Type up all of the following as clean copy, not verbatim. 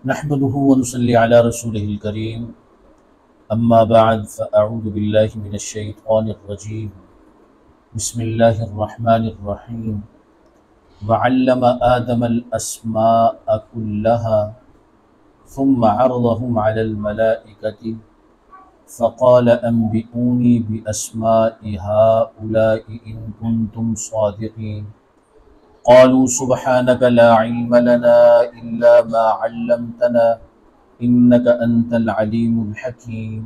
नहमदुहु व नुसल्ली अला रसूलिहिल करीम अम्मा बअद फ़अऊज़ु बिल्लाहि मिनश शैतानिर रजीम बिस्मिल्लाहिर रहमानिर रहीम वअल्लम आदमल अस्माअ कुल्लहा सुम्मा अरज़हुम अलल मलाइकति फ़क़ाल अंबिऊनी बिअस्माइ हाउलाइ इन कुंतुम सादिक़ीन क़ालू सुब्हानक ला इल्म लना इल्ला मा अल्लमतना इन्नका अंतल अलीमुल हकीम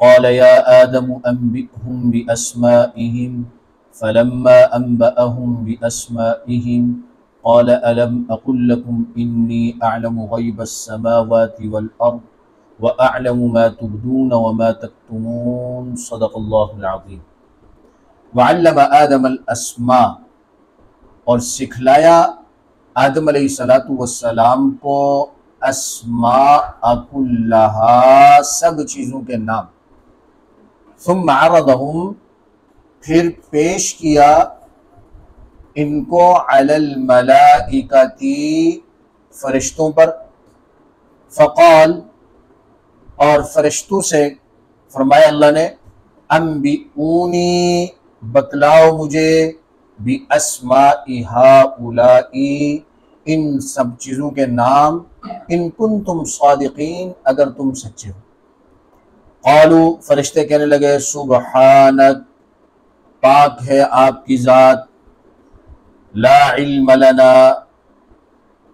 क़ाल या आदम अंबिअहुम बिअस्माइहिम फलम्मा अंबअहुम बिअस्माइहिम क़ाल अलम अक़ुल लकुम इन्नी अअलमु ग़ैबस समावाति वल अर्द व अअलमु मा तुबदून व मा तक्तुमून सदक़ल्लाहुल अज़ीम। वअल्लम आदमल अस्मा, और सिखलाया आदम अलैहिस्सलातु वस्सलाम को अस्मा कुल्लहा, सब चीज़ों के नाम। सुम्मा अरज़हुम, फिर पेश किया इनको अलल मलाइकती, फरिश्तों पर। फ़क़ाल, और फरिश्तों से फरमाया अल्लाह ने, अंबिऊनी, बतलाओ मुझे, बि अस्माइ हाउलाई, इन सब चीज़ों के नाम, इन कुंतुम सादिक़ीन, अगर तुम सच्चे हो। क़ालू, फरिश्ते कहने लगे, सुब्हानक, पाक है आपकी ज़ात, ला इल्म लना,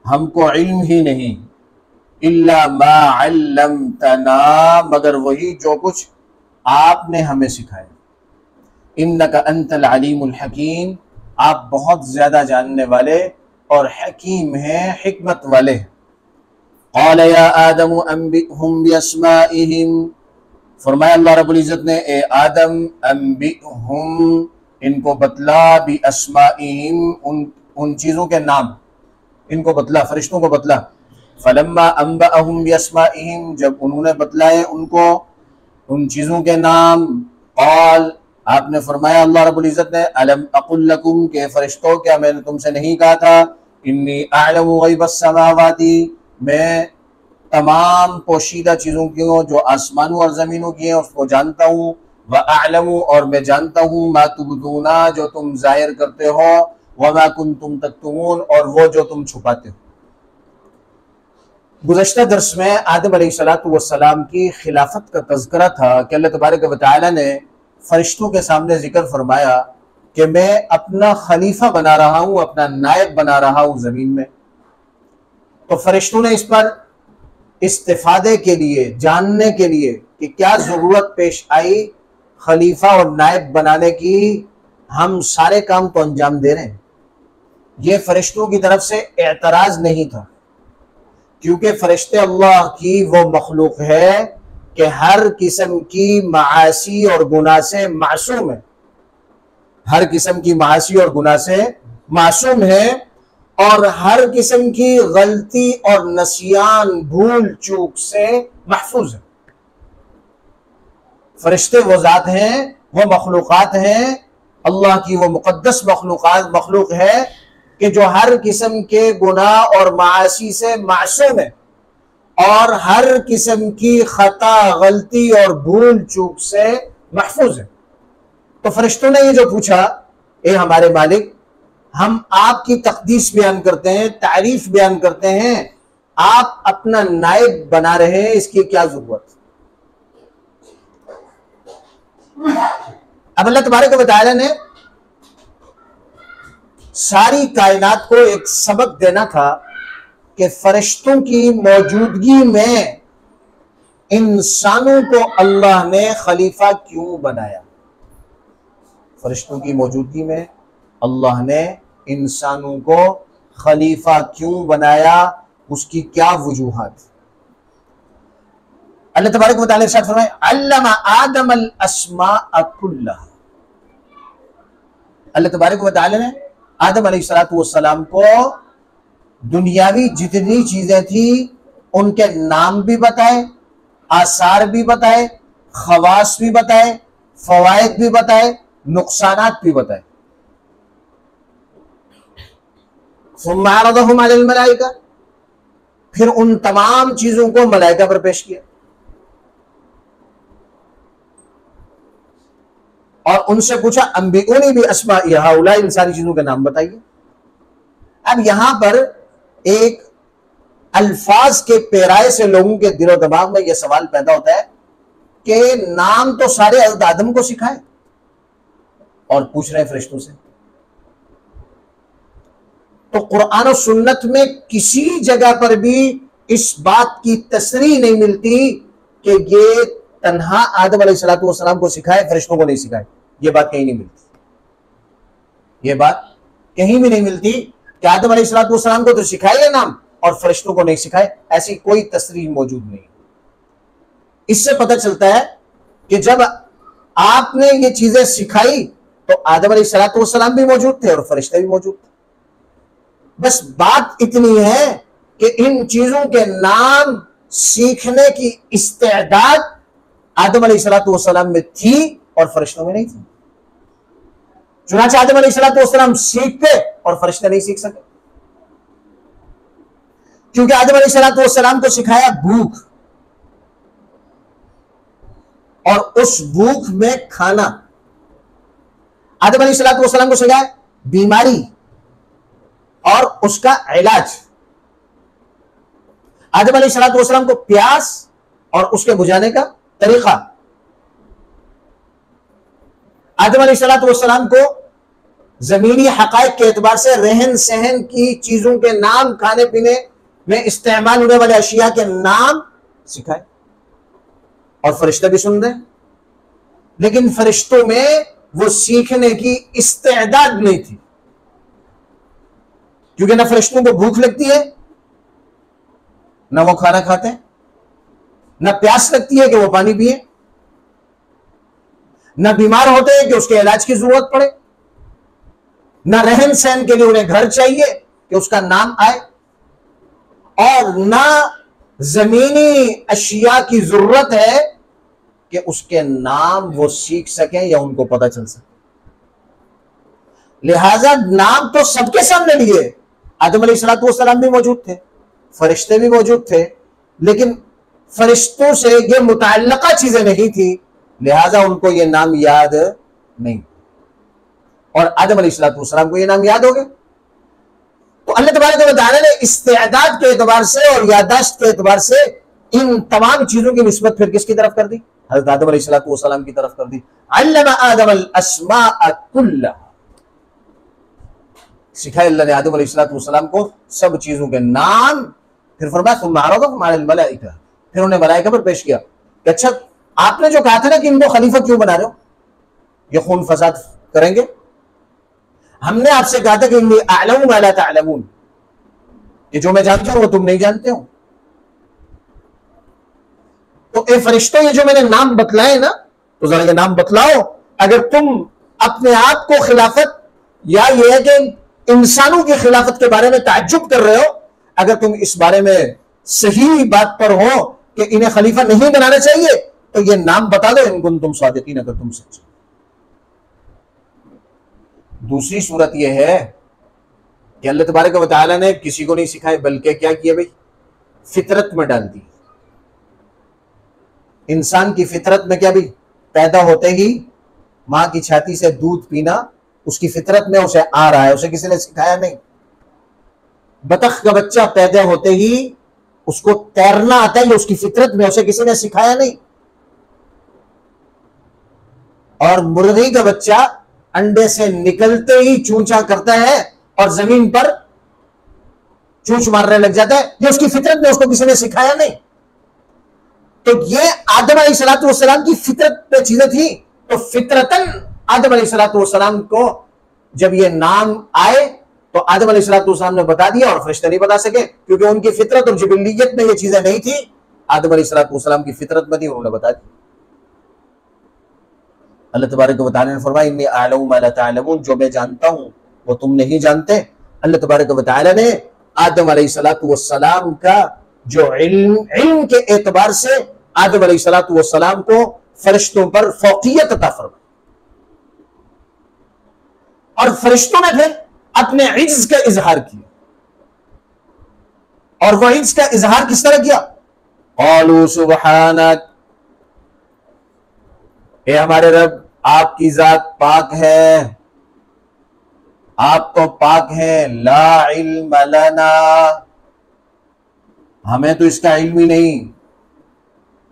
हमको इल्म ही नहीं, इल्ला मा अल्लमतना, मगर वही जो कुछ आपने हमें सिखाया। इन्नका अंतल अलीमुल हकीम, आप बहुत ज्यादा जानने वाले और हकीम हैं, हिकमत वाले हैं। क़ाल या आदम अंबिअहुम बिअस्माइहिम, फरमाया अल्लाह रब्बुल इज़्ज़त ने, ए आदम, अंबिअहुम, इनको बतला, बिअस्माइहिम, उन चीज़ों के नाम, इनको बतला, फरिश्तों को बतला। फलम्मा अंबअहुम बिअस्माइहिम, जब उन्होंने बतलाए उनको उन चीज़ों के नाम, क़ाल, आपने फरमाया अल्लाह रब्बुल इज़्ज़त ने, अलम अक़ुल लकुम, के फरिश्तों, क्या मैंने तुमसे नहीं कहा था, इन्नी अअलमु ग़ैबस समावाति, मैं तमाम पोशीदा चीज़ों की जो आसमानों और ज़मीनों की हैं उसको जानता हूँ। व अअलमु, और मैं जानता हूँ, मा तुबदूना, जो तुम ज़ाहिर करते हो, व मा कुंतुम तक्तुमून, और वो जो तुम छुपाते हो। गुज़श्ता दर्स में आदम अलैहिस्सलातु वस्सलाम की खिलाफत का तज़किरा था कि अल्लाह तबारक व तआला ने फरिश्तों के सामने जिक्र फरमाया कि मैं अपना खलीफा बना रहा हूँ, अपना नायब बना रहा हूँ ज़मीन में। तो फरिश्तों ने इस पर इस्तिफादे के लिए, जानने के लिए कि क्या ज़रूरत पेश आई खलीफा और नायब बनाने की, हम सारे काम तो अंजाम दे रहे हैं। ये फरिश्तों की तरफ से एतराज़ नहीं था, क्योंकि फरिश्ते अल्लाह की वो मखलूक है कि हर किस्म की मासी और गुनाह से मासूम है, हर किस्म की मासी और गुनाह से मासूम है, और हर किस्म की गलती और नसियान, भूल चूक से महफूज है। फरिश्ते वो ज़ात हैं, वो मखलूक़ात हैं, अल्लाह की वो मुक़द्दस मखलूक है कि जो हर किस्म के गुनाह और मासी से मासूम है, और हर किस्म की खता, गलती और भूल चूक से महफूज है। तो फरिश्तों ने ये जो पूछा, ए हमारे मालिक, हम आपकी तक़दीस बयान करते हैं, तारीफ बयान करते हैं, आप अपना नायब बना रहे हैं, इसकी क्या जरूरत। अब अल्लाह तबारक व तआला ने सारी कायनात को एक सबक देना था कि फरिश्तों की मौजूदगी में इंसानों को अल्लाह ने खलीफा क्यों बनाया। फरिश्तों की मौजूदगी में अल्लाह ने इंसानों को खलीफा क्यों बनाया, उसकी क्या वजूहात। अल्लाह तबारक व तआला इरशाद फरमाए, अल्लमा आदमल अस्माअ कुल्लहा, अल्लाह तबारक व तआला ने आदम अलैहिस्सलातु वस्सलाम को दुनियावी जितनी चीजें थी उनके नाम भी बताए, आसार भी बताए, खवास भी बताए, फवाइद भी बताए, नुकसानात भी बताए। सुम्मा अरदहुम अलल मलाइका, फिर उन तमाम चीजों को मलाइका पर पेश किया और उनसे पूछा अंबिऊनी भी अस्मा हाउला, इन सारी चीजों के नाम बताइए। अब यहां पर एक अल्फाज के पेराए से लोगों के दिलो दिमाग में यह सवाल पैदा होता है कि नाम तो सारे हज़रत आदम को सिखाए और पूछ रहे हैं फरिश्तों से। तो कुरान और सुन्नत में किसी जगह पर भी इस बात की तसरीह नहीं मिलती कि ये तन्हा आदम अलैहिस्सलाम को सिखाए, फरिश्तों को नहीं सिखाए। ये बात कहीं नहीं मिलती, ये बात कहीं भी नहीं मिलती कि आदम अलैहिस्सलाम को तो सिखाए नाम और फरिश्तों को नहीं सिखाए। ऐसी कोई तसरीह मौजूद नहीं। इससे पता चलता है कि जब आपने ये चीजें सिखाई तो आदम अलैहिस्सलाम भी मौजूद थे और फरिश्ते भी मौजूद थे। बस बात इतनी है कि इन चीजों के नाम सीखने की इस्तेदाद आदम अलैहिस्सलाम में थी और फरिश्तों में नहीं थी। चुनांचे आदम अलैहिस्सलाम सीखते और फरिश्ते नहीं सीख सके, क्योंकि आदम अलैहिस्सलाम को सिखाया भूख और उस भूख में खाना। आदम अलैहिस्सलाम को सिखाया बीमारी और उसका इलाज। आदम अलैहिस्सलाम को प्यास और उसके बुझाने का तरीका। आदम अलैहिस्सलाम को जमीनी हकायक के एतबार से रहन सहन की चीजों के नाम, खाने पीने में इस्तेमाल होने वाले अशिया के नाम सिखाए और फरिश्ते भी सुन रहे। लेकिन फरिश्तों में वो सीखने की इस्तेदाद नहीं थी, क्योंकि ना फरिश्तों को भूख लगती है, ना वो खाना खाते हैं, ना प्यास लगती है कि वो पानी पिए, ना बीमार होते हैं कि उसके इलाज की जरूरत पड़े, ना रहन सहन के लिए उन्हें घर चाहिए कि उसका नाम आए, और ना जमीनी अशिया की जरूरत है कि उसके नाम वो सीख सकें या उनको पता चल सके। लिहाजा नाम तो सबके सामने लिए। आदम अलैहिस्सलाम भी मौजूद थे, फरिश्ते भी मौजूद थे, लेकिन फरिश्तों से ये मुतअल्लिका चीजें नहीं थी, लिहाजा उनको ये नाम याद नहीं। और आदम अलैहिस्सलाम को ये नाम याद हो गए। तो अल्लाह तबारक व तआला ने इस्तेदाद के एतबार से और याददाश्त के एतबार से इन तमाम चीजों की निस्बत फिर किसकी तरफ कर दी? हज़रत आदम अलैहिस्सलाम की तरफ कर दी। अल्लमा आदम अल अस्माअ कुल्लहा, सिखाया अल्लाह ने आदम अलैहिस्सलाम को सब चीजों के नाम। फिर फरमाया सुम्मा अरदहुम अलल मलाइका, फिर उन्हें मलाइका पर पेश किया कि अच्छा आपने जो कहा था ना कि इनको खलीफा क्यों बना रहे हो, ये खून फसाद करेंगे। हमने आपसे कहा था कि इन्नी अअलमु मा ला तअलमून, ये जो मैं जानता हूं वो तुम नहीं जानते हो। तो ए फरिश्तों, ये जो मैंने नाम बतलाए ना, तो जरा ये नाम बतलाओ। अगर तुम अपने आप को खिलाफत या ये है कि इंसानों की खिलाफत के बारे में ताज्जुब कर रहे हो, अगर तुम इस बारे में सही बात पर हो कि इन्हें खलीफा नहीं बनाना चाहिए, तो ये नाम बता दो इन कुंतुम सादिकीन, अगर तुम सच्चे। दूसरी सूरत यह है कि अल्लाह तबारक व तआला ने किसी को नहीं सिखाए, बल्कि क्या किया भाई, फितरत में डाल दी। इंसान की फितरत में क्या भी, पैदा होते ही मां की छाती से दूध पीना उसकी फितरत में उसे आ रहा है, उसे किसी ने सिखाया नहीं। बतख का बच्चा पैदा होते ही उसको तैरना आता है, ये उसकी फितरत में, उसे किसी ने सिखाया नहीं। और मुर्गी का बच्चा अंडे से निकलते ही चूंचा करता है और जमीन पर चूंच मारने लग जाता है, ये उसकी फितरत में, उसको किसी ने सिखाया नहीं। तो ये आदम अलैहिस्सलाम की फितरत पे चीजें थी। तो फितरतन आदम अलैहिस्सलाम को जब ये नाम आए तो आदम अलैहिस्सलाम ने बता दिया और फरिश्ते नहीं बता सके, क्योंकि उनकी फितरत और जिबिलियत में ये चीजें नहीं थी। आदम अलैहिस्सलाम की फितरत में थी, उन्होंने बता दी। अल्लाह तबारक व तआला ने फरमाया इन्नी अअलमु मा ला तअलमून, जो मैं जानता हूं वो तुम नहीं जानते। अल्लाह तबारक व तआला ने आदम अलैहिस्सलाम का जो इल्म के एतबार से आदम अलैहिस्सलाम को फरिश्तों पर फौकियत अता फरमाई, और फरिश्तों ने फिर अपने इज्ज का इजहार किया। और वह इसका इजहार किस तरह किया? क़ालू सुब्हानक, ए हमारे रब आपकी जात पाक है, आप तो पाक हैं। ला इल्म लना, हमें तो इसका इल्म ही नहीं।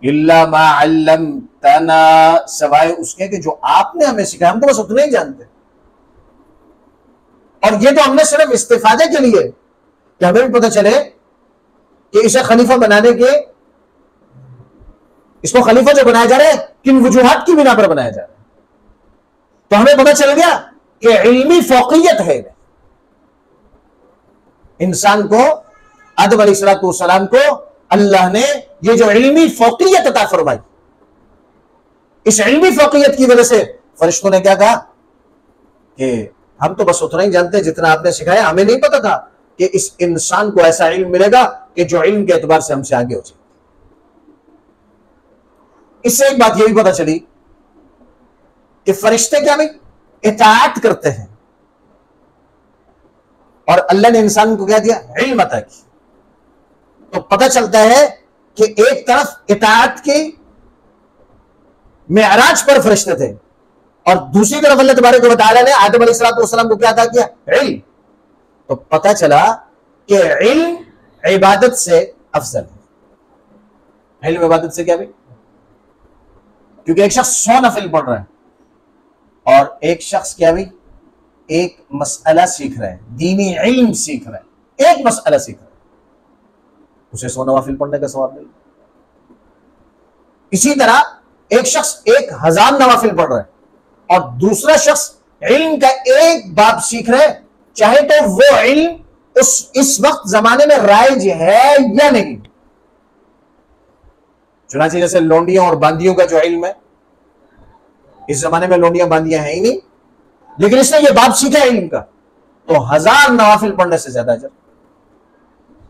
इल्ला मा अल्लमतना, सवाए उसके कि जो आपने हमें सिखाया, हम तो बस उतना ही जानते। और ये तो हमने सिर्फ इस्तिफादे के लिए, कि हमें भी पता चले कि इसे खलीफा बनाने के, इसको खलीफा जो बनाया जा रहा है किन वजूहात की बिना पर बनाया जा रहा है, तो हमें पता चल गया कि इल्मी फौकियत है। इंसान को, आदम अलैहिस्सलाम को अल्लाह ने ये जो इल्मी फौकियत अता फरमाई, इस इल्मी फौकियत की वजह से फरिश्तों ने क्या कहा कि हम तो बस उतना ही जानते जितना आपने सिखाया, हमें नहीं पता था कि इस इंसान को ऐसा इल्म मिलेगा कि जो इल्म के एतबार से हमसे आगे हो जाए। इससे एक बात यह भी पता चली कि फरिश्ते क्या भाई इताअत करते हैं, और अल्लाह ने इंसान को क्या दिया? इल्म अता की। तो पता चलता है कि एक तरफ इताअत की मेअराज पर फरिश्ते थे, और दूसरी तरफ अल्लाह तबारक व तआला ने आदम अलैहिस्सलाम को क्या अता किया? इल्म। तो पता चला कि इल्म इबादत से अफजल है। इल्म इबादत से क्या भाई? क्योंकि एक शख्स 100 नफिल पढ़ रहा है और एक शख्स क्या भाई एक मसला सीख रहा है, दीनी इल्म सीख रहा है, एक मसला सीख रहा है, उसे 100 नवाफिल पढ़ने का सवाब मिले। इसी तरह एक शख्स 1000 नवाफिल पढ़ रहा है और दूसरा शख्स इल्म का एक बाब सीख रहा है, चाहे तो वो इल्म इस वक्त जमाने में राइज है या नहीं। चुनांचे जैसे लोंडियों और बांदियों का जो इल्म है, इस जमाने में लोंडियां बांदियां हैं ही नहीं, लेकिन इसने ये बाब सीखा इल्म का, तो 1000 नवाफिल पढ़ने से ज्यादा अजर।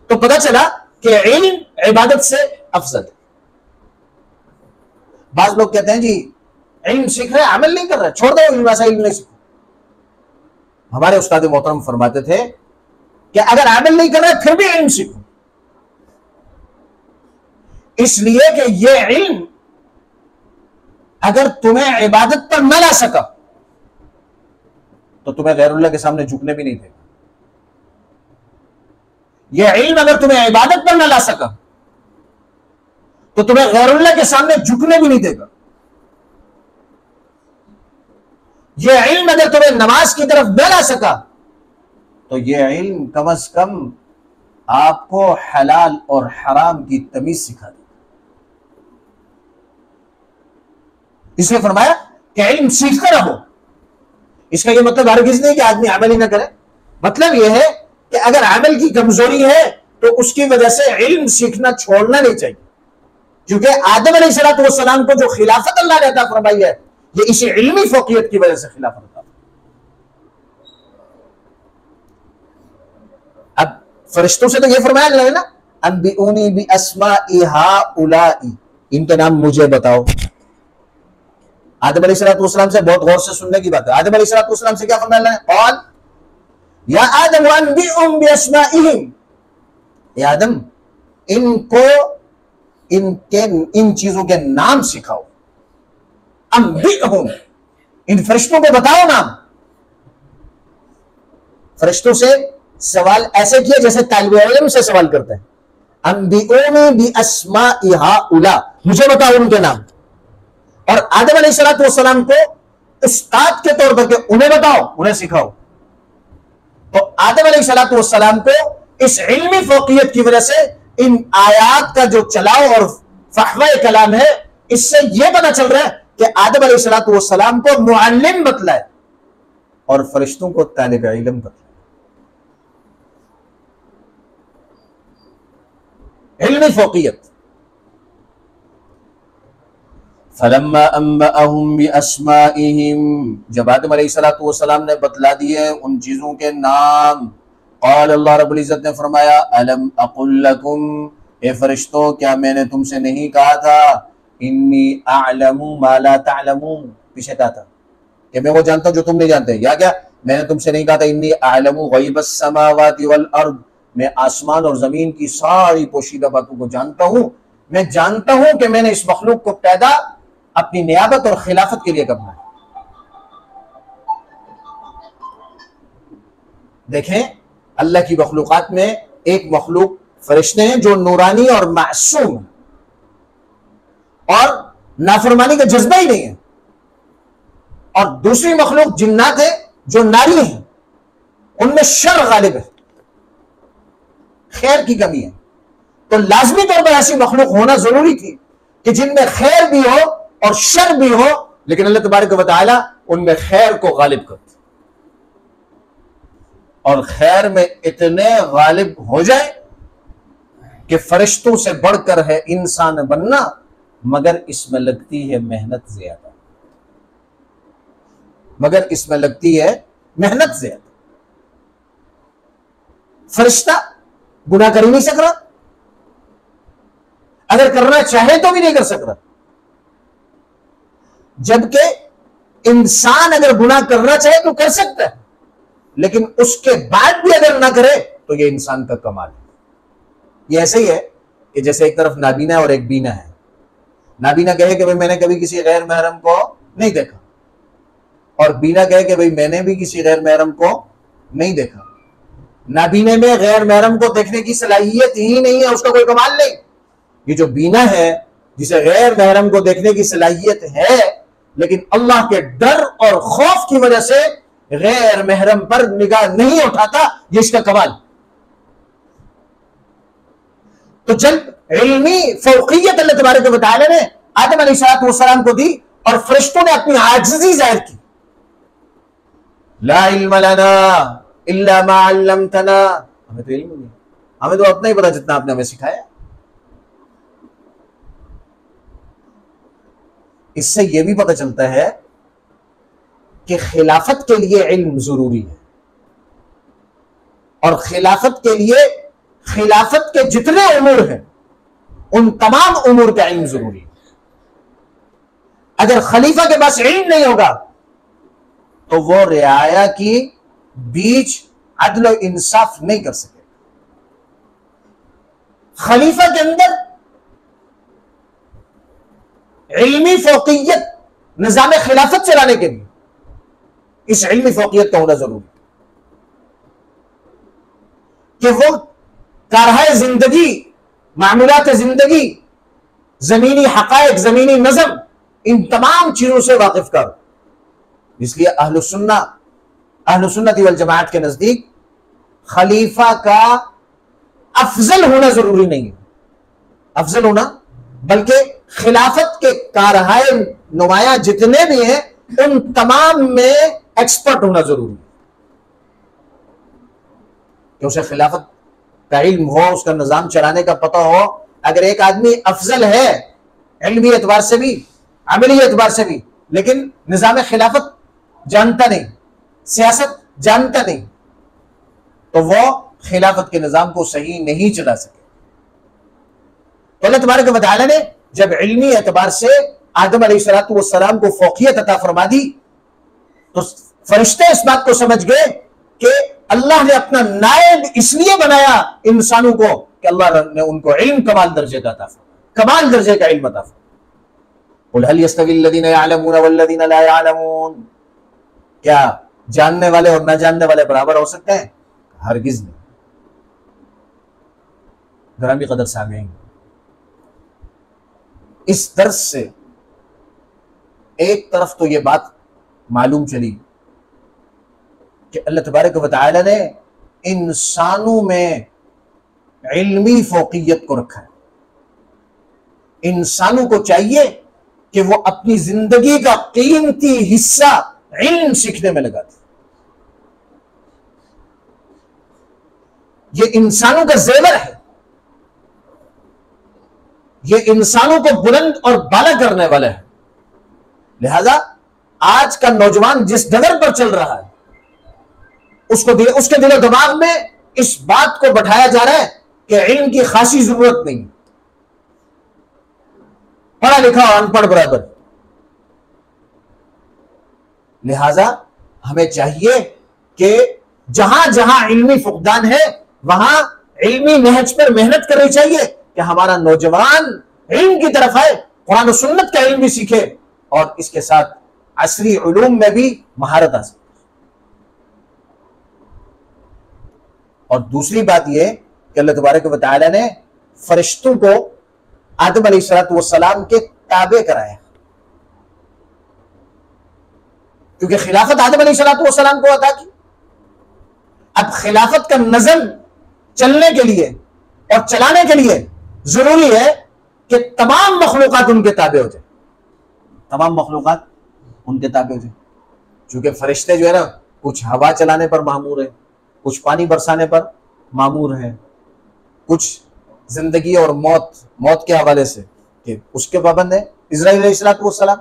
तो पता चला कि इल्म इबादत से अफजल है। बाज लोग कहते हैं जी इल्म सीख रहे, अमल नहीं कर रहे, छोड़ दो इल्म, ऐसा इल्म नहीं सीखो। हमारे उस्ताद मोहतरम फरमाते थे कि अगर अमल नहीं कर रहे फिर भी इल्म सीखो, इसलिए कि यह इल्म अगर तुम्हें इबादत पर न ला सका तो तुम्हें गैरुल्लाह के सामने झुकने भी नहीं देगा। यह इल्म अगर तुम्हें इबादत पर न ला सका तो तुम्हें गैरुल्लाह के सामने झुकने भी नहीं देगा। यह इल्म अगर तुम्हें नमाज की तरफ न ला सका तो यह इल्म कम अज कम आपको हलाल और हराम की तमीज सिखा दे। इसलिए फरमाया कि इल्म सीखते रहो। इसका यह मतलब हरगिज़ नहीं कि आदमी अमल ही ना करे। मतलब यह है कि अगर अमल की कमजोरी है तो उसकी वजह से इल्म सीखना छोड़ना नहीं चाहिए, क्योंकि आदम अलैहिस्सलाम को जो खिलाफत अल्लाह ने अता फरमाई है, ये इसी इल्मी फौकियत की वजह से खिलाफत अता। अब फरिश्तों से तो यह फरमाया अल्लाह ने ना, अनबिऊनी बि अस्माइ हाउलाई, इनके नाम मुझे बताओ। आदम अलैहिस्सलाम से बहुत गौर से सुनने की बात है। आदम अलैहिस्सलाम से क्या फरमाया अल्लाह ने? क़ाल या आदम अनबिउहुम बिअस्माइहिम, या आदम इनको इन चीजों के नाम सिखाओ। अनबिउहुम, इन फरिश्तों को बताओ नाम। फरिश्तों से सवाल ऐसे किया जैसे तालिब इल्म से सवाल करते हैं। अनबिउनी बिअस्माइ हाउला, मुझे बताओ उनके नाम। और आदम अलैहिस्सलाम को उस्ताद के तौर पर के उन्हें बताओ, उन्हें सिखाओ। तो आदम अलैहिस्सलाम को इस इल्मी फौकियत की वजह से इन आयात का जो चलाव और फहवा कलाम है, इससे यह पता चल रहा है कि आदम अलैहिस्सलाम को मुअल्लिम बतलाए और फरिश्तों को तालिब इल्म बतलाए। इल्मी फौकियत। फलम्मा अम्बअहुम बिअस्माइहिम, जब आदम अलैहिस्सलाम ने बतला दिए उन चीजों के नाम, क़ाल, अल्लाह रब्बुल इज्जत ने फरमाया, अलम अक़ुल लकुम, ए फरिश्तों क्या मैंने तुमसे नहीं कहा था, इन्नी अअलमु मा ला तअलमून, पीछे कहा था कि मैं वो जानता हूं जो तुम नहीं जानते। या क्या मैंने तुमसे नहीं कहा था, इन्नी अअलमु गैबस समावाति वल अर्द, मैं आसमान और जमीन की सारी पोशीदा बातों को जानता हूं। मैं जानता हूं कि मैंने इस मखलूक को पैदा अपनी नियाबत और खिलाफत के लिए करना है। देखें, अल्लाह की मखलूकात में एक मखलूक फरिश्ते हैं जो नूरानी और मासूम है और नाफरमानी का जज्बा ही नहीं है, और दूसरी मखलूक जिन्नात है जो नारी है, उनमें शर गालिब है, खैर की कमी है। तो लाजमी तौर पर ऐसी मखलूक होना जरूरी थी कि जिनमें खैर भी हो और शर भी हो, लेकिन अल्लाह तबारक व तआला उनमें खैर को गालिब करते, और खैर में इतने गालिब हो जाए कि फरिश्तों से बढ़कर है इंसान बनना, मगर इसमें लगती है मेहनत ज्यादा, मगर इसमें लगती है मेहनत ज्यादा। फरिश्ता गुनाह कर ही नहीं सक रहा, अगर करना चाहे तो भी नहीं कर सक रहा, जबकि इंसान अगर गुनाह करना चाहे तो कर सकता है, लेकिन उसके बाद भी अगर ना करे तो यह इंसान का कमाल है। यह ऐसे ही है कि जैसे एक तरफ नाबीना और एक बीना है। नाबीना कहे कि भाई मैंने कभी किसी गैर महरम को नहीं देखा, और बीना कहे कि भाई मैंने भी किसी गैर महरम को नहीं देखा। नाबीने में गैर महरम को देखने की सलाहियत ही नहीं है, उसका कोई कमाल नहीं। ये जो बीना है, जिसे गैर महरम को देखने की सलाहियत है, लेकिन अल्लाह के डर और खौफ की वजह से गैर महरम पर निगाह नहीं उठाता, ये इसका कमाल। तो जब इल्मी फौकियत अल्लाह तबारक व तआला ने आदम अलैहिस्सलाम को दी और फरिश्तों ने अपनी आजिज़ी जाहिर की, ला इल्म लना इल्ला मा अल्लमतना, हमें तो इल्म नहीं, हमें तो अपना ही पता जितना आपने हमें सिखाया। इससे यह भी पता चलता है कि खिलाफत के लिए इल्म जरूरी है, और खिलाफत के लिए खिलाफत के जितने उमूर हैं उन तमाम उमूर का इल्म जरूरी है। अगर खलीफा के पास इल्म नहीं होगा तो वो रियाया की बीच अदल और इंसाफ नहीं कर सकेगा। खलीफा के अंदर इल्मी फौकियत निजाम खिलाफत चलाने के लिए इस इल्मी फौकियत का होना जरूरी कि वो कारहाए जिंदगी, मामूलात जिंदगी, जमीनी हकायक, जमीनी नज़म, इन तमाम चीजों से वाकिफ कर। इसलिए अहलुसुन्नत वल जमाअत के नजदीक खलीफा का अफजल होना जरूरी नहीं है, अफजल होना, बल्कि खिलाफत के कारहाए नुमाया जितने भी हैं उन तमाम में एक्सपर्ट होना जरूरी है, कि उसे खिलाफत का इल्म हो, उसका निजाम चलाने का पता हो। अगर एक आदमी अफजल है इल्मी एतबार से भी, अमली एतबार से भी, लेकिन निजाम खिलाफत जानता नहीं, सियासत जानता नहीं, तो वो खिलाफत के निजाम को सही नहीं चला सके। तो अल्लाह तबारक व तआला ने जब इल्मी एतबार से आदम अलैहिस्सलाम को फौकियत अता फरमा दी, तो फरिश्ते इस बात को समझ गए कि अल्लाह ने अपना नायब इसलिए बनाया इंसानों को कि अल्लाह ने उनको इल्म कमाल दर्जे का अता फरमाया, कमाल दर्जे का इल्म अता फरमाया। कुल हल यस्तवी अल्लज़ीना यअलमून वल्लज़ीना ला यअलमून, क्या जानने वाले और ना जानने वाले बराबर हो सकते हैं? हरगिज नहीं। ग्रामी कदर सामीन, इस दर्स से एक तरफ तो यह बात मालूम चली कि अल्लाह तबारक व तआला ने इंसानों में इल्मी फौकियत को रखा है। इंसानों को चाहिए कि वो अपनी जिंदगी का कीमती हिस्सा इल्म सीखने में लगा दे। ये इंसानों का जेवर है, ये इंसानों को बुलंद और बाला करने वाला है। लिहाजा आज का नौजवान जिस डगर पर चल रहा है उसके दिलो दिमाग में इस बात को बैठाया जा रहा है कि इल्म की खासी जरूरत नहीं, पढ़ा लिखा और अनपढ़ बराबर। लिहाजा हमें चाहिए कि जहां जहां इल्मी फुकदान है वहां इल्मी नहज पर मेहनत करनी चाहिए कि हमारा नौजवान इल्म की तरफ आए, कुरान और सुन्नत का इल्म भी सीखे और इसके साथ असरी उलूम में भी महारत हासिल। और दूसरी बात यह कि अल्लाह तबारक व तआला ने फरिश्तों को आदम अलैहिस्सलाम के ताबे कराया, क्योंकि खिलाफत आदम अलैहिस्सलाम को अता की। अब खिलाफत का नज़म चलने के लिए और चलाने के लिए जरूरी है कि तमाम मखलूकात उनके ताबे हो जाए, तमाम मखलूकात उनके ताबे हो जाए। क्योंकि फरिश्ते जो है ना, कुछ हवा चलाने पर मामूर है, कुछ पानी बरसाने पर मामूर है, कुछ जिंदगी और मौत के हवाले से कि उसके पाबंद है इस्राईल अलैहिस्सलाम।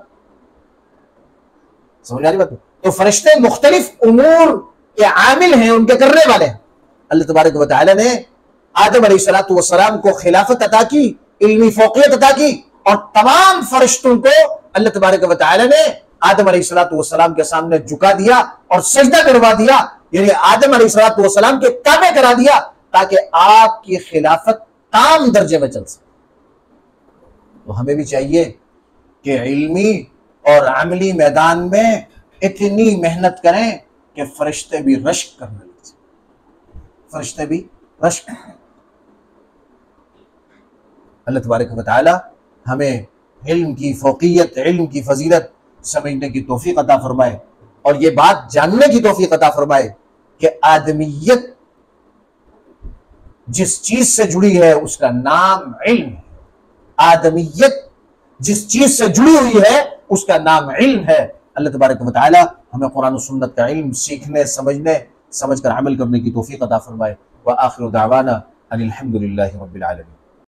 समझ आ रही बात? तो फरिश्ते मुख्तलिफ उमूर के आमिल हैं, उनके करने वाले हैं। अल्लाह तबारक व तआला ने आदम अलैहिस्सलाम को खिलाफत अता की, इल्मी फौकियत अता की और तमाम फरिश्तों को अल्लाह तबारक व तआला ने आदम अलैहिस्सलाम के सामने झुका दिया और सजदा करवा दिया, यानी आदम अलैहिस्सलाम के ताबे करा दिया, ताकि आपकी खिलाफत ताम दर्जे में चल सके। तो हमें भी चाहिए कि इल्मी और अमली मैदान में इतनी मेहनत करें कि फरिश्ते भी रश्क करने लगे, फरिश्ते भी रश्क। अल्लाह तबारक व तआला हमें इल्म की फौकियत, इल्म की फजीलत समझने की तौफीक अता फरमाए और ये बात जानने की तौफीक अता फरमाए कि आदमियत जिस चीज से जुड़ी है उसका नाम इल्म है। आदमियत जिस चीज से जुड़ी हुई है उसका नाम इल्म है। अल्लाह तबारक व तआला हमें कुरान और सुन्नत का इल्म सीखने, समझकर अमल करने की तौफीक अता फरमाए। व आखिरु दावाना अनिल हम्दुलिल्लाहि रब्बिल आलमीन।